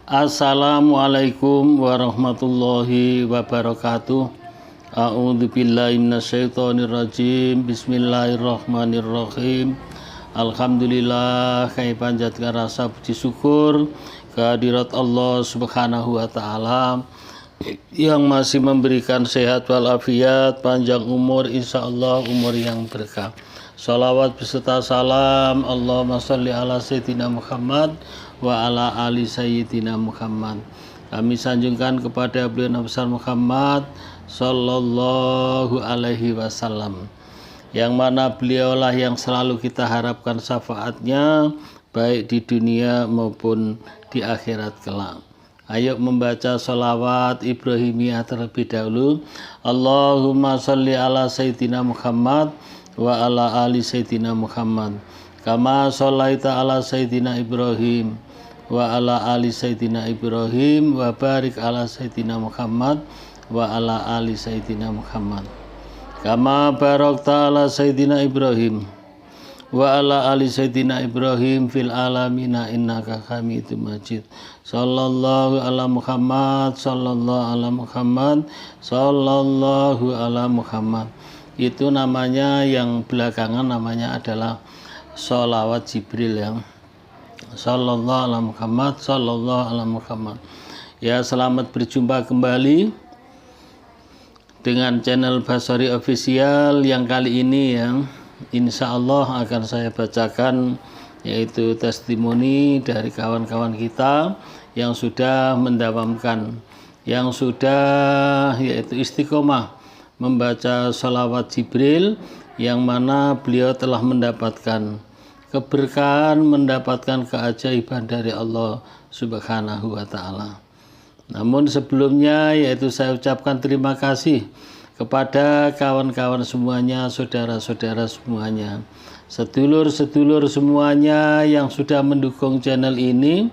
Assalamualaikum warahmatullahi wabarakatuh. A'udzu billahi minasyaitonir rajim. Bismillahirrahmanirrahim. Alhamdulillah, kami panjatkan rasa puji syukur kehadirat Allah Subhanahu wa taala yang masih memberikan sehat walafiat, panjang umur, insyaallah umur yang berkah. Salawat beserta salam Allahumma sholli ala sayyidina Muhammad wa ala ali sayyidina Muhammad. Kami sanjungkan kepada beliau Nabi besar Muhammad sallallahu alaihi wasallam, yang mana beliaulah yang selalu kita harapkan syafaatnya baik di dunia maupun di akhirat kelak. Ayo membaca sholawat Ibrahimiyah terlebih dahulu. Allahumma sholli ala sayyidina Muhammad wa ala ali sayyidina Muhammad kama sholaita ala sayyidina Ibrahim wa ala ali sayyidina Ibrahim wa barik ala sayyidina Muhammad wa ala ali sayyidina Muhammad kama barakta ala sayyidina Ibrahim wa ala ali sayyidina Ibrahim fil alamina innaka hamidum majid. Sallallahu ala Muhammad, sallallahu ala Muhammad, sallallahu ala Muhammad. Itu namanya, yang belakangan namanya adalah sholawat Jibril, yang sallallahu ala Muhammad, sallallahu ala Muhammad. Ya, selamat berjumpa kembali dengan channel Basori Official yang kali ini yang insya Allah akan saya bacakan, yaitu testimoni dari kawan-kawan kita yang sudah mendawamkan, yang sudah yaitu istiqomah membaca sholawat Jibril, yang mana beliau telah mendapatkan keberkahan, mendapatkan keajaiban dari Allah Subhanahu wa taala. Namun sebelumnya yaitu saya ucapkan terima kasih kepada kawan-kawan semuanya, saudara-saudara semuanya, sedulur-sedulur semuanya yang sudah mendukung channel ini,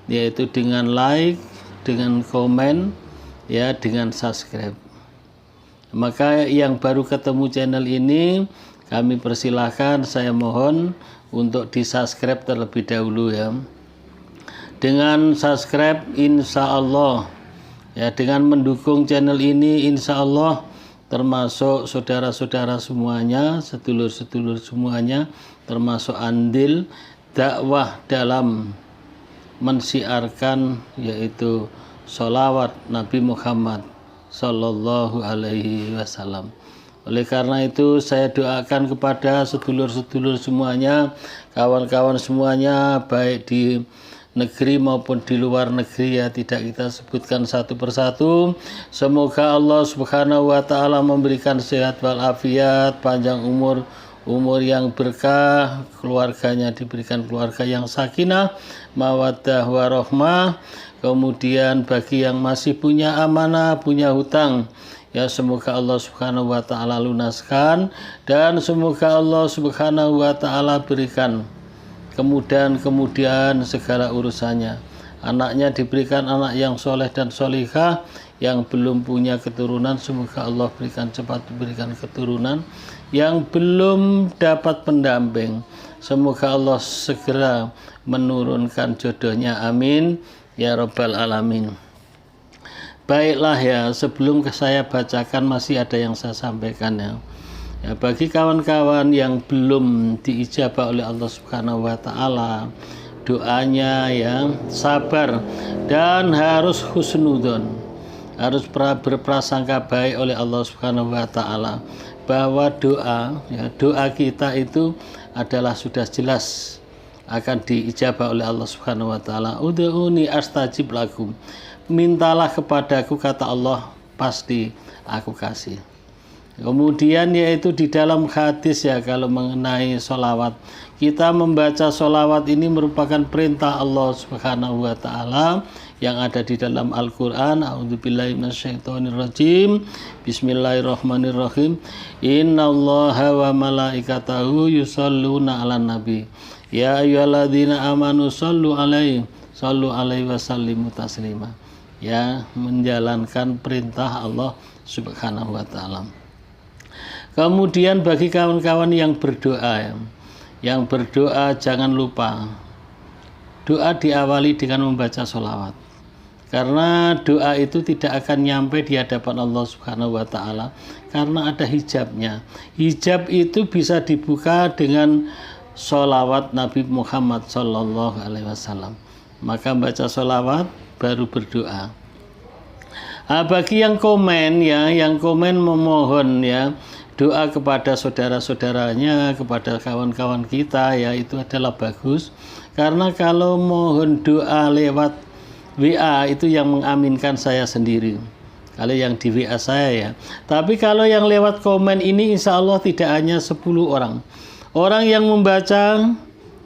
yaitu dengan like, dengan komen, ya, dengan subscribe. Maka yang baru ketemu channel ini, kami persilahkan, saya mohon untuk di subscribe terlebih dahulu, ya. Dengan subscribe insya Allah, ya, dengan mendukung channel ini insya Allah, termasuk saudara-saudara semuanya, sedulur-sedulur semuanya, termasuk andil dakwah dalam mensiarkan yaitu sholawat Nabi Muhammad sallallahu alaihi wasallam. Oleh karena itu saya doakan kepada sedulur-sedulur semuanya, kawan-kawan semuanya, baik di negeri maupun di luar negeri, ya, tidak kita sebutkan satu persatu. Semoga Allah Subhanahu wa taala memberikan sehat walafiat, panjang umur, umur yang berkah, keluarganya diberikan keluarga yang sakinah, mawaddah warahmah. Kemudian bagi yang masih punya amanah, punya hutang, ya, semoga Allah Subhanahu wa taala lunaskan, dan semoga Allah Subhanahu wa taala berikan kemudahan segala urusannya. Anaknya diberikan anak yang soleh dan solihah. Yang belum punya keturunan, semoga Allah berikan cepat diberikan keturunan. Yang belum dapat pendamping, semoga Allah segera menurunkan jodohnya, amin ya rabbal alamin. Baiklah, ya, sebelum saya bacakan masih ada yang saya sampaikan, ya. Ya, bagi kawan-kawan yang belum diijabah oleh Allah Subhanahu wa taala doanya, yang sabar dan harus husnudzon, harus berprasangka baik oleh Allah Subhanahu wa taala bahwa doa, ya, doa kita itu adalah sudah jelas akan diijabah oleh Allah Subhanahu wa taala. Ud'uni astajib lakum. Mintalah kepadaku, kata Allah, pasti aku kasih. Kemudian yaitu di dalam hadis, ya, kalau mengenai sholawat, kita membaca sholawat ini merupakan perintah Allah Subhanahu wa taala yang ada di dalam Al-Quran. A'udzubillahi minasyaitonirrajim. Bismillahirrahmanirrahim. Innallaha wa malaikatahu yusholluna 'alan nabi. Ya ayyuhalladzina amanu shollu alaihi wa sallimu taslima. Ya, menjalankan perintah Allah Subhanahu wa taala. Kemudian bagi kawan-kawan yang berdoa, jangan lupa doa diawali dengan membaca sholawat. Karena doa itu tidak akan nyampe di hadapan Allah Subhanahu wa Ta'ala karena ada hijabnya. Hijab itu bisa dibuka dengan sholawat Nabi Muhammad Sallallahu Alaihi Wasallam. Maka baca sholawat baru berdoa. Bagi yang komen ya, yang komen memohon ya doa kepada saudara-saudaranya, kepada kawan-kawan kita ya, itu adalah bagus. Karena kalau mohon doa lewat WA itu yang mengaminkan saya sendiri. Kalau yang di WA saya ya. Tapi kalau yang lewat komen ini insya Allah tidak hanya 10 orang. Orang yang membaca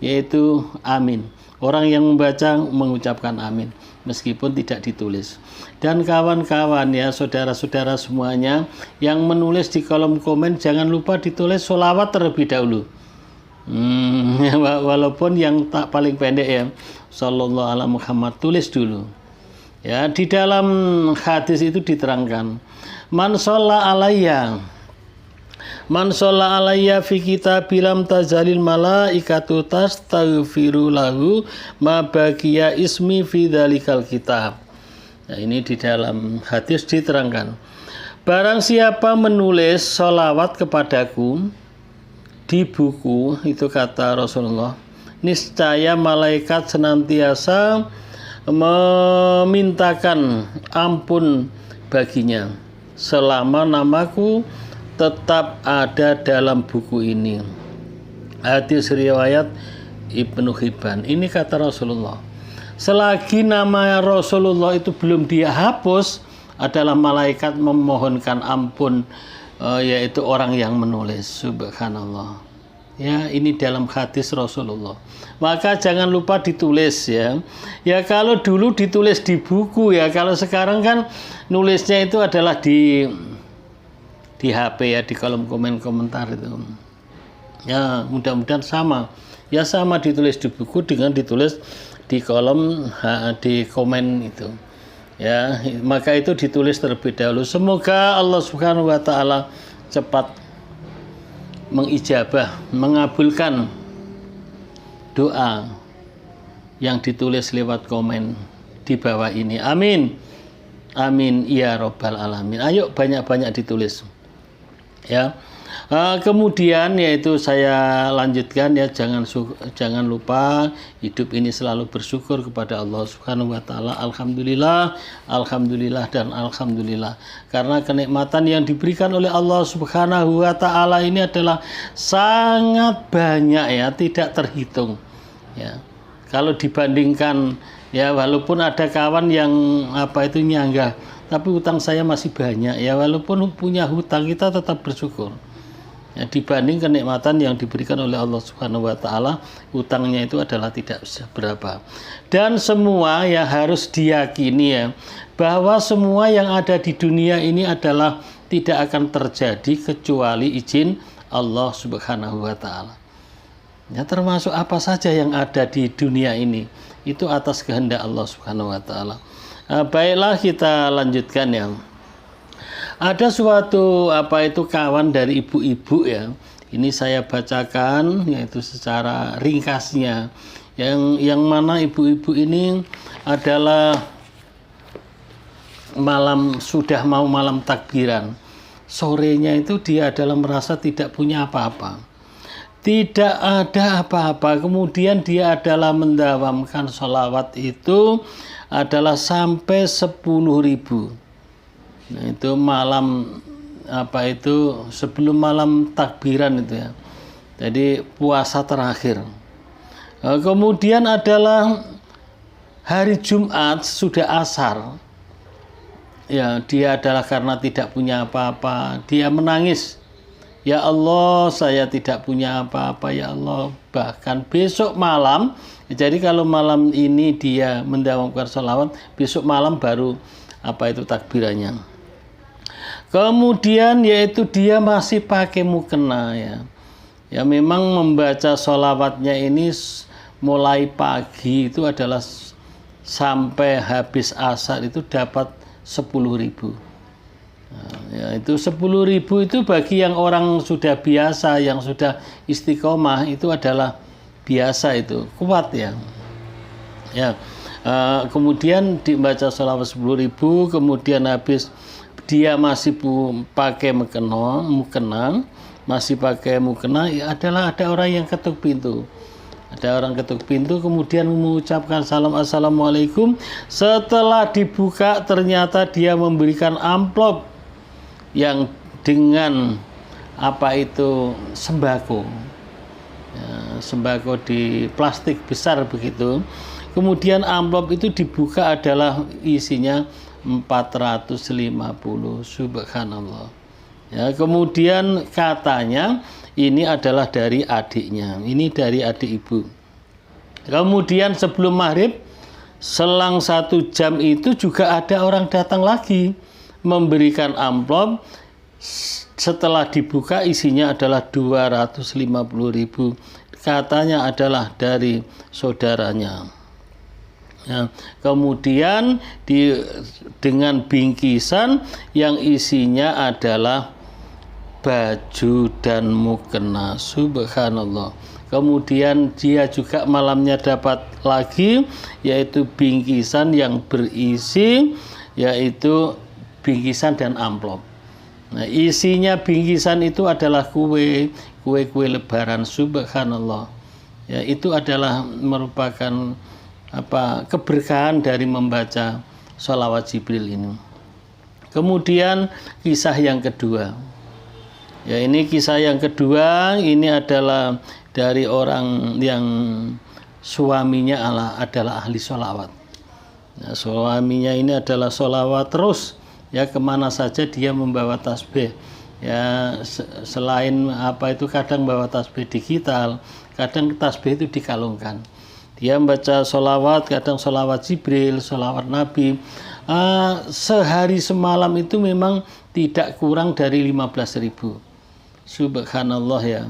yaitu amin. Orang yang membaca mengucapkan amin meskipun tidak ditulis. Dan kawan-kawan ya, saudara-saudara semuanya yang menulis di kolom komen jangan lupa ditulis sholawat terlebih dahulu. Walaupun yang tak paling pendek ya, Sallallahu Alaihi Muhammad, tulis dulu. Ya, di dalam hadis itu diterangkan, man sholla alayya fi kitabilam tazalil malaikatu tastaghfiru lahu ma baqiya ismi fi dzalikal kitab. Nah, ini di dalam hadis diterangkan, barang siapa menulis sholawat kepadaku di buku, itu kata Rasulullah, niscaya malaikat senantiasa memintakan ampun baginya selama namaku tetap ada dalam buku ini. Hadis riwayat Ibnu Hibban. Ini kata Rasulullah. Selagi nama Rasulullah itu belum dia hapus, adalah malaikat memohonkan ampun, yaitu orang yang menulis. Subhanallah. Ya, ini dalam hadis Rasulullah. Maka jangan lupa ditulis ya. Ya, kalau dulu ditulis di buku ya, kalau sekarang kan nulisnya itu adalah di HP ya, di kolom komentar itu. Ya, mudah-mudahan sama. Ya, sama ditulis di buku dengan ditulis di kolom di komen itu. Ya, maka itu ditulis terlebih dahulu. Semoga Allah Subhanahu wa Ta'ala cepat mengijabah, mengabulkan doa yang ditulis lewat komen di bawah ini. Amin. Amin ya Rabbal Alamin. Ayo banyak-banyak ditulis. Ya. Kemudian yaitu saya lanjutkan ya, jangan lupa hidup ini selalu bersyukur kepada Allah Subhanahu wa Ta'ala. Alhamdulillah, alhamdulillah dan alhamdulillah. Karena kenikmatan yang diberikan oleh Allah Subhanahu wa Ta'ala ini adalah sangat banyak ya, tidak terhitung. Ya. Kalau dibandingkan ya, walaupun ada kawan yang nyanggah, tapi hutang saya masih banyak ya, walaupun punya hutang kita tetap bersyukur. Ya, dibanding kenikmatan yang diberikan oleh Allah Subhanahu wa Ta'ala, hutangnya itu adalah tidak seberapa. Dan semua ya harus diyakini ya, bahwa semua yang ada di dunia ini adalah tidak akan terjadi kecuali izin Allah Subhanahu wa Ta'ala. Ya, termasuk apa saja yang ada di dunia ini itu atas kehendak Allah Subhanahu wa Ta'ala. Baiklah, kita lanjutkan ya. Ada suatu kawan dari ibu-ibu ya. Ini saya bacakan yaitu secara ringkasnya. Yang mana ibu-ibu ini adalah sudah mau malam takbiran. Sorenya itu dia adalah merasa tidak punya apa-apa. Tidak ada apa-apa. Kemudian dia adalah mendawamkan sholawat itu adalah sampai 10.000. Nah, itu malam sebelum malam takbiran itu ya. Jadi puasa terakhir. Kemudian adalah hari Jumat sudah asar. Ya, dia adalah karena tidak punya apa-apa, dia menangis. Ya Allah, saya tidak punya apa-apa ya Allah. Bahkan besok malam, jadi kalau malam ini dia mendawamkan sholawat, besok malam baru takbirannya. Kemudian yaitu dia masih pakai mukena ya. Ya, memang membaca sholawatnya ini mulai pagi itu adalah sampai habis asar itu dapat 10.000. Nah, ya, itu 10.000 itu bagi yang orang sudah biasa, yang sudah istiqomah itu adalah biasa, itu kuat ya. Ya, kemudian dibaca sholawat 10.000, kemudian habis dia masih pakai mukena, masih pakai mukena, ya adalah ada orang yang ketuk pintu. Ada orang ketuk pintu, kemudian mengucapkan salam assalamualaikum. Setelah dibuka ternyata dia memberikan amplop yang dengan apa itu sembako, ya, sembako di plastik besar begitu. Kemudian amplop itu dibuka adalah isinya 450, subhanallah. Ya, kemudian katanya ini adalah dari adiknya, ini dari adik ibu. Kemudian sebelum maghrib, selang 1 jam itu juga ada orang datang lagi memberikan amplop. Setelah dibuka isinya adalah 250.000, katanya adalah dari saudaranya. Ya, kemudian dengan bingkisan yang isinya adalah baju dan mukena, subhanallah. Kemudian dia juga malamnya dapat lagi yaitu bingkisan yang berisi yaitu bingkisan dan amplop. Nah, isinya bingkisan itu adalah kue lebaran, subhanallah. Ya, itu adalah merupakan keberkahan dari membaca sholawat Jibril ini. Kemudian kisah yang kedua. Ya, ini kisah yang kedua, ini adalah dari orang yang suaminya adalah ahli sholawat. Ya, suaminya ini adalah sholawat terus, ya kemana saja dia membawa tasbih. Ya, selain kadang bawa tasbih digital, kadang tasbih itu dikalungkan. Dia membaca sholawat, kadang sholawat Jibril, sholawat Nabi. Sehari semalam itu memang tidak kurang dari 15.000. Subhanallah ya.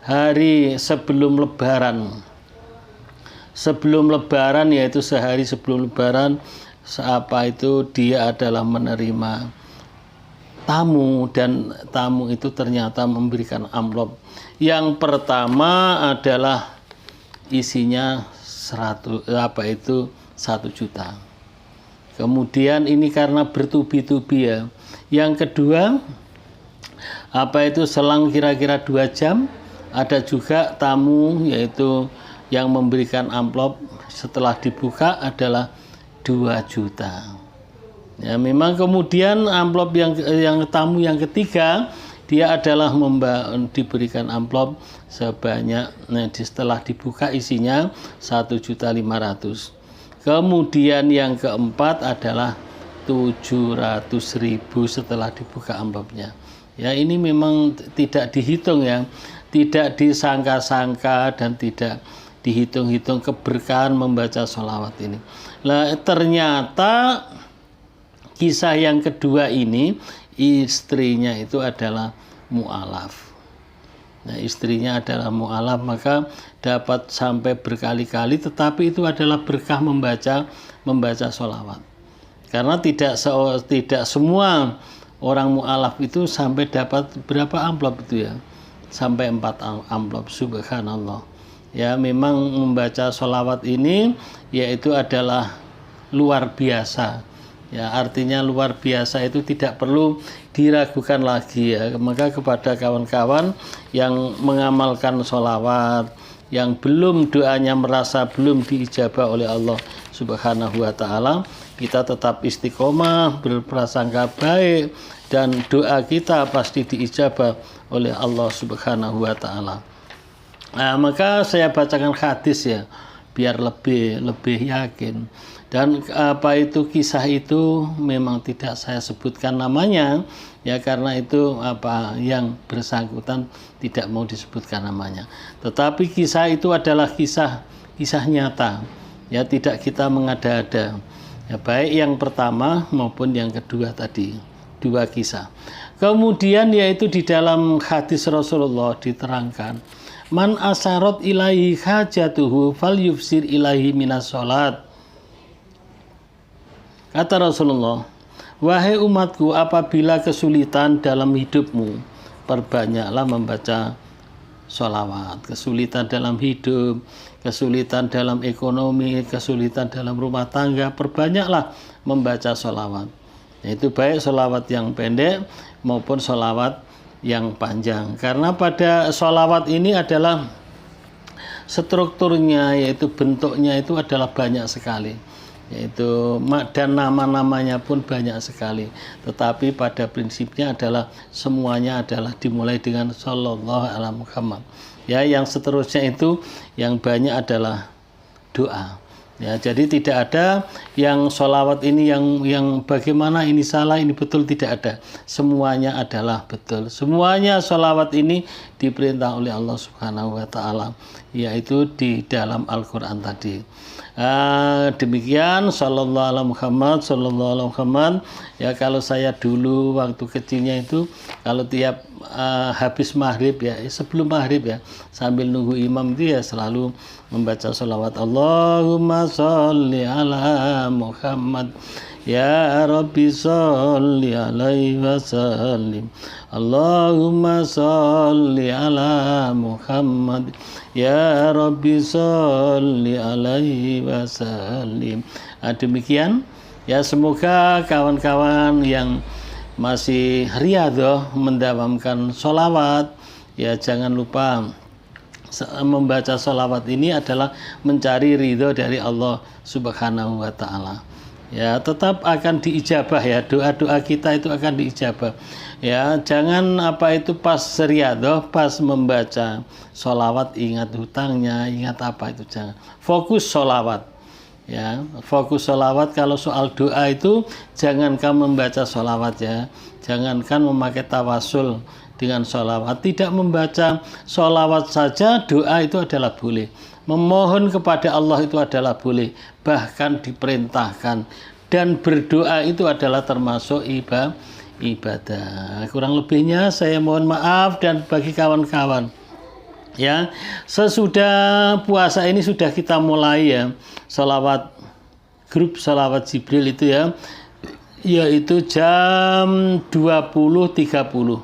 Hari sebelum lebaran. Sebelum lebaran, yaitu sehari sebelum lebaran, dia adalah menerima tamu, dan tamu itu ternyata memberikan amplop. Yang pertama adalah isinya 1 juta. Kemudian ini karena bertubi-tubi ya. Yang kedua selang kira-kira 2 jam ada juga tamu yaitu yang memberikan amplop, setelah dibuka adalah 2 juta. Ya, memang kemudian amplop yang tamu yang ketiga dia adalah diberikan amplop sebanyak, setelah dibuka isinya 1.500.000. Kemudian yang keempat adalah 700.000 setelah dibuka amplopnya. Ya, ini memang tidak dihitung ya, tidak disangka-sangka dan tidak dihitung-hitung keberkahan membaca sholawat ini. Nah, ternyata kisah yang kedua ini istrinya itu adalah mu'alaf. Nah, istrinya adalah mu'alaf, maka dapat sampai berkali-kali, tetapi itu adalah berkah membaca sholawat. Karena tidak semua orang mu'alaf itu sampai dapat berapa amplop itu ya, sampai 4 amplop, subhanallah. Ya, memang membaca sholawat ini yaitu adalah luar biasa. Ya, artinya luar biasa itu tidak perlu diragukan lagi ya. Maka kepada kawan-kawan yang mengamalkan sholawat, yang belum doanya merasa belum diijabah oleh Allah Subhanahu wa ta'ala, kita tetap istiqomah, berprasangka baik, dan doa kita pasti diijabah oleh Allah Subhanahu wa ta'ala. Nah, maka saya bacakan hadis ya, biar lebih yakin. Dan kisah itu memang tidak saya sebutkan namanya ya, karena itu yang bersangkutan tidak mau disebutkan namanya. Tetapi kisah itu adalah kisah nyata ya, tidak kita mengada-ada ya, baik yang pertama maupun yang kedua tadi, 2 kisah. Kemudian yaitu di dalam hadis Rasulullah diterangkan, man asarot ilaihi hajatuhu fal yufsir ilaihi minas sholat. Kata Rasulullah, wahai umatku, apabila kesulitan dalam hidupmu, perbanyaklah membaca sholawat. Kesulitan dalam hidup, kesulitan dalam ekonomi, kesulitan dalam rumah tangga, perbanyaklah membaca sholawat. Yaitu baik sholawat yang pendek maupun sholawat yang panjang. Karena pada sholawat ini adalah strukturnya, yaitu bentuknya itu adalah banyak sekali, yaitu dan nama-namanya pun banyak sekali. Tetapi pada prinsipnya adalah semuanya adalah dimulai dengan Shallallahu Alaihi Muhammad. Ya, yang seterusnya itu yang banyak adalah doa. Ya, jadi tidak ada yang sholawat ini yang bagaimana ini salah, ini betul, tidak ada. Semuanya adalah betul. Semuanya sholawat ini diperintah oleh Allah Subhanahu wa Ta'ala, yaitu di dalam Al-Quran tadi. Demikian sallallahu alaihi Muhammad, sallallahu alaihi Muhammad. Ya, kalau saya dulu waktu kecilnya itu kalau tiap habis maghrib, ya sebelum maghrib, ya sambil nunggu imam itu ya selalu membaca sholawat Allahumma sholli ala Muhammad ya Rabbi sholli alaihi wasallim Allahumma sholli ala Muhammad ya Rabbi sholli alaihi wasallim. Demikian ya, semoga kawan-kawan yang masih riyadhah mendawamkan sholawat, ya jangan lupa membaca sholawat ini adalah mencari ridho dari Allah Subhanahu wa Ta'ala. Ya, tetap akan diijabah, ya, doa-doa kita itu akan diijabah. Ya, jangan pas riyadhah, pas membaca sholawat ingat hutangnya, ingat apa itu, jangan. Fokus sholawat. Ya, fokus sholawat. Kalau soal doa itu jangankan membaca sholawat, ya, jangankan memakai tawasul dengan sholawat. Tidak membaca sholawat saja doa itu adalah boleh. Memohon kepada Allah itu adalah boleh, bahkan diperintahkan. Dan berdoa itu adalah termasuk ibadah. Kurang lebihnya saya mohon maaf, dan bagi kawan-kawan, ya, sesudah puasa ini sudah kita mulai, ya, sholawat, grup sholawat Jibril itu, ya, yaitu jam 20.30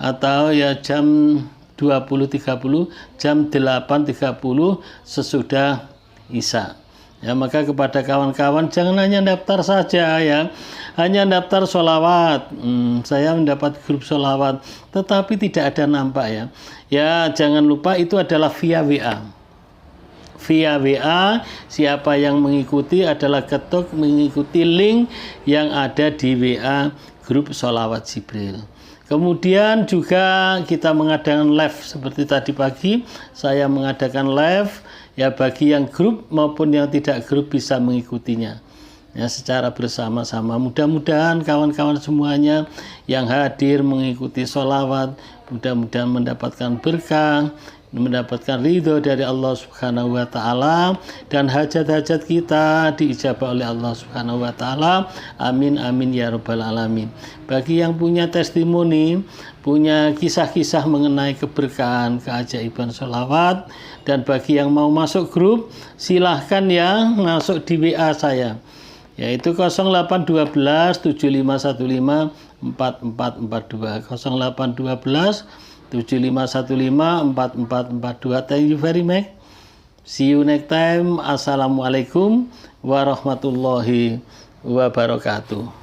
atau ya jam 20.30, jam 8.30 sesudah Isya. Ya, maka kepada kawan-kawan jangan hanya daftar saja, ya, hanya daftar sholawat. Saya mendapat grup sholawat, tetapi tidak ada nampak, ya. Ya, jangan lupa itu adalah via WA. Via WA, siapa yang mengikuti adalah ketuk mengikuti link yang ada di WA grup sholawat Jibril. Kemudian juga kita mengadakan live seperti tadi pagi, saya mengadakan live, ya, bagi yang grup maupun yang tidak grup bisa mengikutinya, ya, secara bersama-sama. Mudah-mudahan kawan-kawan semuanya yang hadir mengikuti sholawat mudah-mudahan mendapatkan berkah, mendapatkan ridho dari Allah Subhanahu wa Ta'ala, dan hajat-hajat kita diijabah oleh Allah Subhanahu wa Ta'ala. Amin amin ya rabbal alamin. Bagi yang punya testimoni, punya kisah-kisah mengenai keberkahan, keajaiban sholawat, dan bagi yang mau masuk grup, silahkan, ya, masuk di WA saya, yaitu 0812 7515 4442, 0812 7515 4442. Thank you very much. See you next time. Assalamualaikum warahmatullahi wabarakatuh.